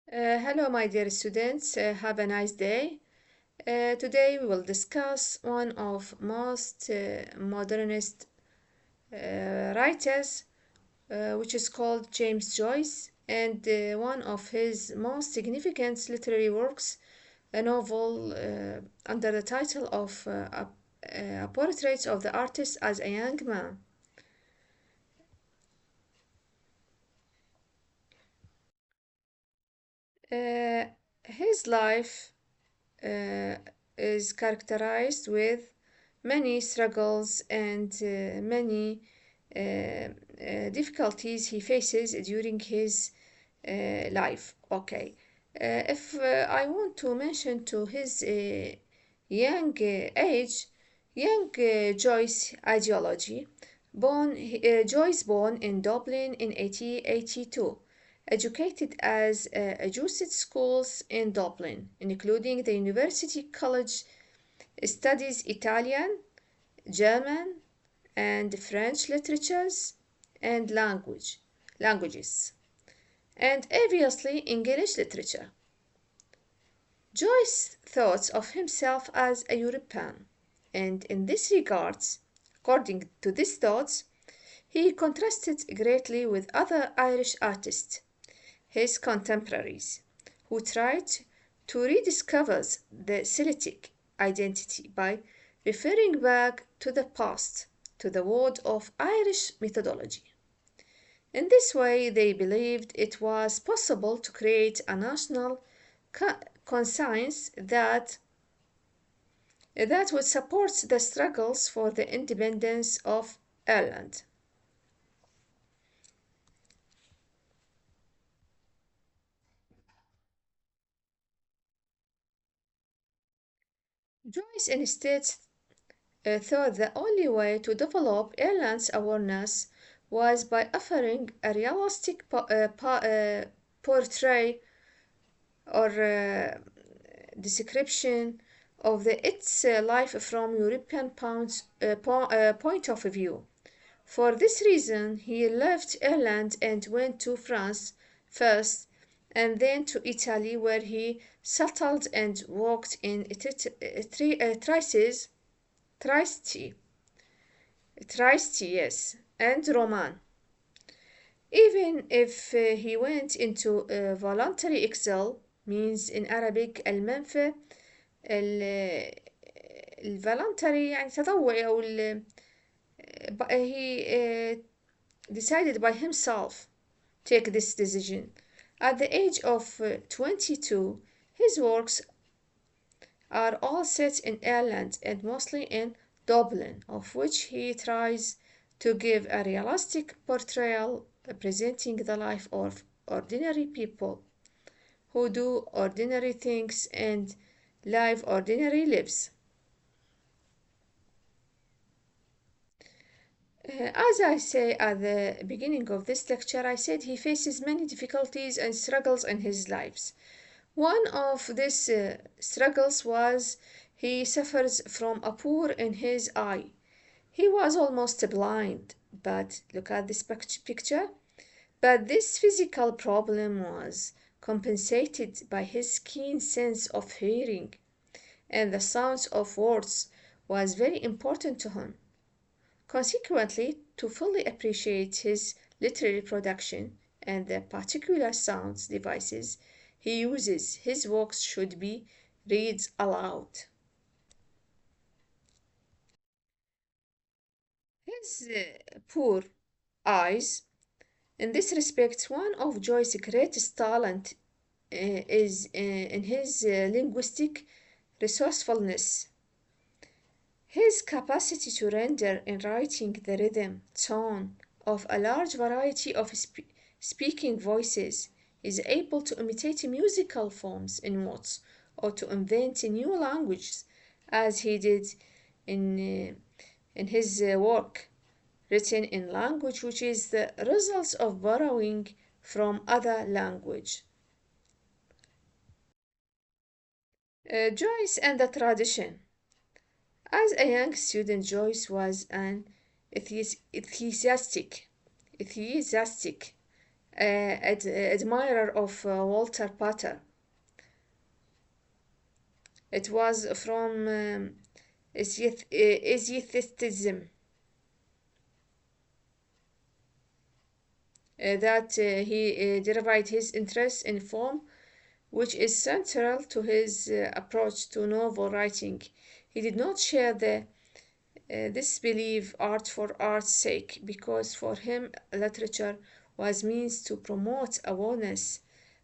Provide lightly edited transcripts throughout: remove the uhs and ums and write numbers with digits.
Hello, my dear students. Have a nice day. Today we will discuss one of most modernist writers, which is called James Joyce, and one of his most significant literary works, a novel under the title of a Portrait of the Artist as a Young Man. Uh, his life uh, is characterized with many struggles and many difficulties he faces during his life. Okay, if I want to mention to his young age, young Joyce ideology, Joyce born in Dublin in 1882, educated as adjusted schools in Dublin, including the University College, studies Italian, German, and French literatures and languages, and obviously English literature. Joyce thought of himself as a European, and in this regard, according to these thoughts, he contrasted greatly with other Irish artists, his contemporaries, who tried to rediscover the Celtic identity by referring back to the past, to the world of Irish mythology. In this way, they believed it was possible to create a national conscience that would support the struggles for the independence of Ireland. Joyce instead thought the only way to develop Ireland's awareness was by offering a realistic portrait or description of its life from European point of view. For this reason, he left Ireland and went to France first, and then to Italy, where he settled and worked in Trieste, yes, and Roman. Even if he went into voluntary exile, means in Arabic المنفى الvoluntary يعني تطوعي أو he decided by himself take this decision. At the age of 22, his works are all set in Ireland and mostly in Dublin, of which he tries to give a realistic portrayal representing the life of ordinary people who do ordinary things and live ordinary lives. As I say at the beginning of this lecture, I said he faces many difficulties and struggles in his lives. One of these struggles was he suffers from a pore in his eye. He was almost blind, but look at this picture. But this physical problem was compensated by his keen sense of hearing, and the sounds of words was very important to him. Consequently, to fully appreciate his literary production and the particular sounds devices he uses, his works should be read aloud. His poor eyes, in this respect, one of Joyce's greatest talent is in his linguistic resourcefulness. His capacity to render in writing the rhythm, tone of a large variety of speaking voices, is able to imitate musical forms in words or to invent new languages, as he did in his work written in language which is the result of borrowing from other language. Joyce and the tradition. As a young student, Joyce was an enthusiastic admirer of Walter Pater. It was from aestheticism that he derived his interest in form, which is central to his approach to novel writing. He did not share this belief art for art's sake, because for him literature was means to promote awareness,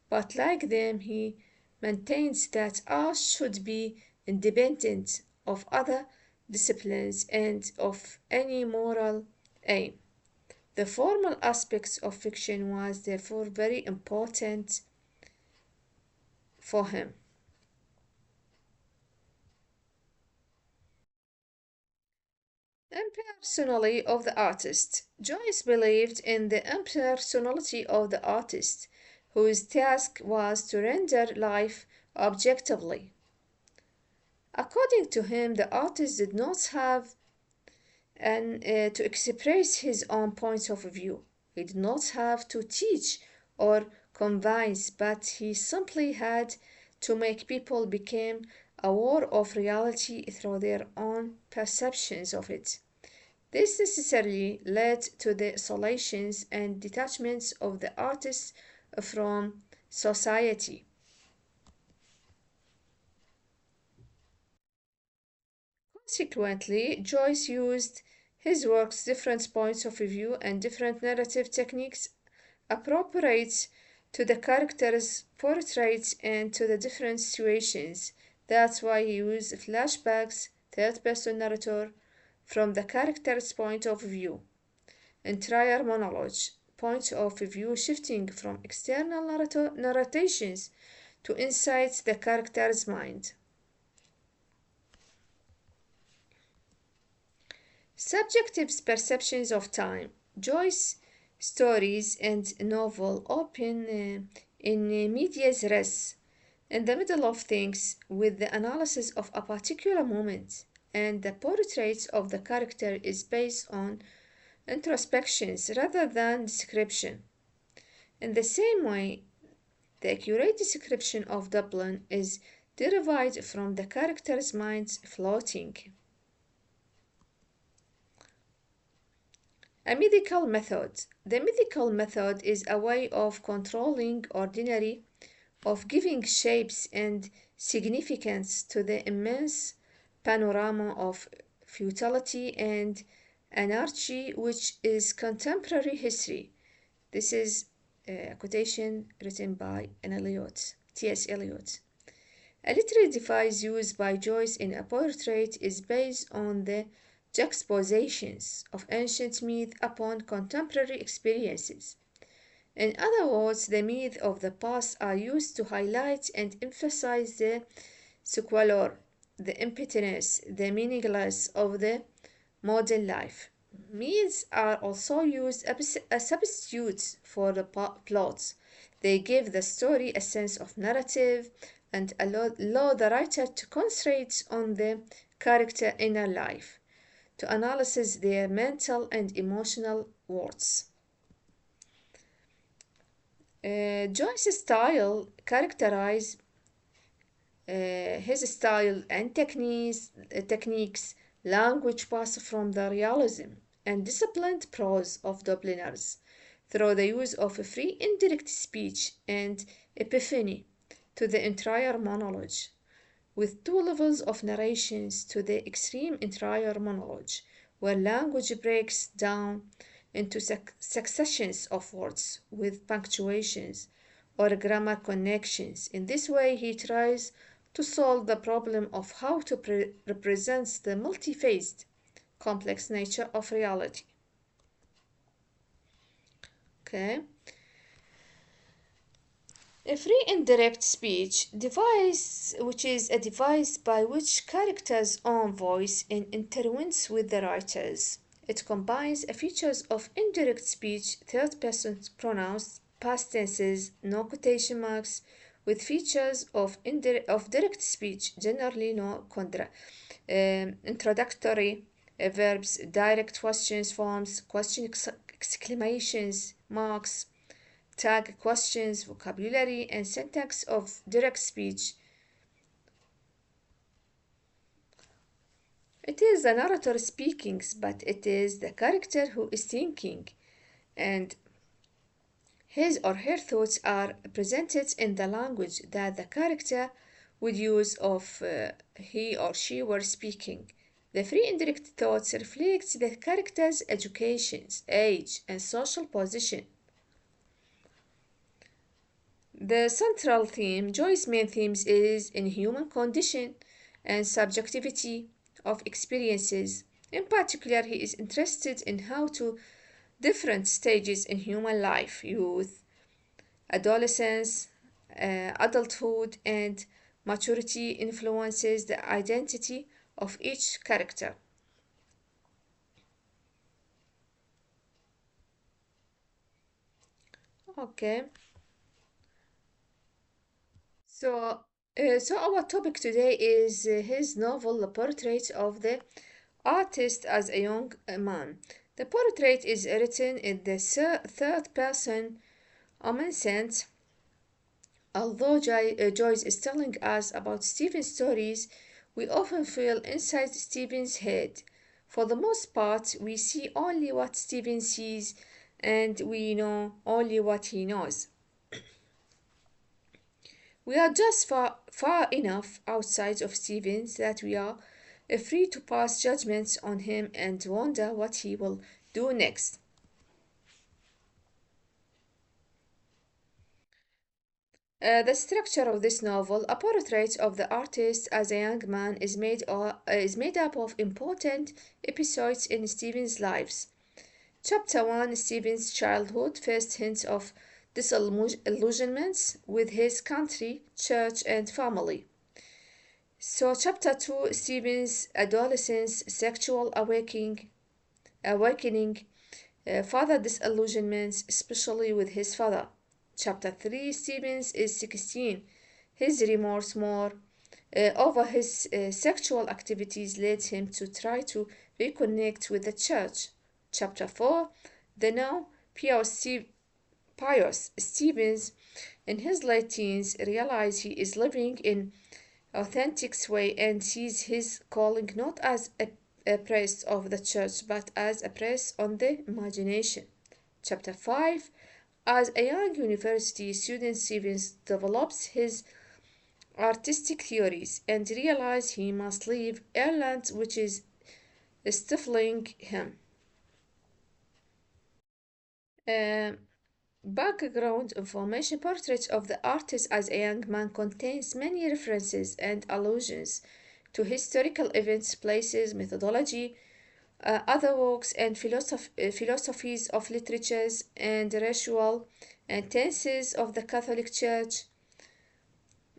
but like them he maintains that art should be independent of other disciplines and of any moral aim. The formal aspects of fiction was therefore very important for him. Impersonality of the artist. Joyce believed in the impersonality of the artist, whose task was to render life objectively. According to him, the artist did not have to express his own point of view. He did not have to teach or convince, but he simply had to make people become aware of reality through their own perceptions of it. This necessarily led to the isolations and detachments of the artist from society. Consequently, Joyce used his work's different points of view and different narrative techniques appropriate to the characters' portraits and to the different situations. That's why he used flashbacks, third person narrator, from the character's point of view, entire monologue, point of view shifting from external narrations to inside the character's mind. Subjective perceptions of time. Joyce's stories and novel open in medias res, in the middle of things, with the analysis of a particular moment, and the portrait of the character is based on introspections rather than description. In the same way, the accurate description of Dublin is derived from the character's mind's floating. A mythical method. The mythical method is a way of controlling ordinary, of giving shapes and significance to the immense panorama of futility and anarchy which is contemporary history. This is a quotation written by T.S. Eliot. A literary device used by Joyce in a portrait is based on the juxtapositions of ancient myth upon contemporary experiences. In other words, the myths of the past are used to highlight and emphasize the squalor, the emptiness, the meaninglessness of the modern life. Myths are also used as substitutes for the plots. They give the story a sense of narrative and allow the writer to concentrate on the character inner life, to analyze their mental and emotional worlds. Joyce's style characterized his style and techniques, language passed from the realism and disciplined prose of Dubliners through the use of a free indirect speech and epiphany to the entire monologue, with two levels of narrations to the extreme entire monologue, where language breaks down into successions of words with punctuations or grammar connections. In this way, he tries to solve the problem of how to represent the multi-faced, complex nature of reality. Okay. A free indirect speech device, which is a device by which characters' own voice intertwines with the writers. It combines features of indirect speech, third person pronouns, past tenses, no quotation marks, with features of direct speech, generally no introductory verbs, direct questions forms, question exclamations marks, tag questions, vocabulary, and syntax of direct speech. It is the narrator speaking, but it is the character who is thinking, and his or her thoughts are presented in the language that the character would use if he or she were speaking. The free indirect thoughts reflect the character's education, age, and social position. The central theme, Joyce's main themes, is in human condition and subjectivity of experiences. In particular, he is interested in how to different stages in human life, youth, adolescence, adulthood, and maturity influences the identity of each character. Okay, so so our topic today is his novel, The Portrait of the Artist as a Young Man. The portrait is written in the third person omniscient. Although Joyce is telling us about Stephen's stories, we often feel inside Stephen's head. For the most part, we see only what Stephen sees and we know only what he knows. We are just far enough outside of Stephen that we are free to pass judgments on him and wonder what he will do next. The structure of this novel, a portrait of the artist as a young man, is made up of important episodes in Stephen's lives. Chapter 1, Stephen's childhood, first hints of disillusionments with his country, church, and family. So, Chapter 2, Stephen's adolescence, sexual awakening, father disillusionments, especially with his father. Chapter 3, Stevens is 16. His remorse more over his sexual activities led him to try to reconnect with the church. Chapter 4, the now pious Stevens, in his late teens, realizes he is living in authentic way and sees his calling not as a priest of the church but as a priest on the imagination. Chapter 5, as a young university student, Stevens develops his artistic theories and realizes he must leave Ireland, which is stifling him. Um, Background information, portrait of the artist as a young man contains many references and allusions to historical events, places, methodology, other works and philosophies of literatures and ritual and tenses of the Catholic Church.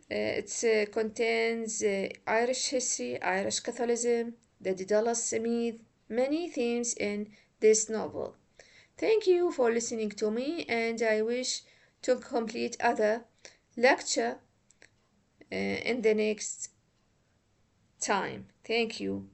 It contains Irish history, Irish Catholicism, the Daedalus Myth, many themes in this novel. Thank you for listening to me, and I wish to complete other lecture in the next time. Thank you.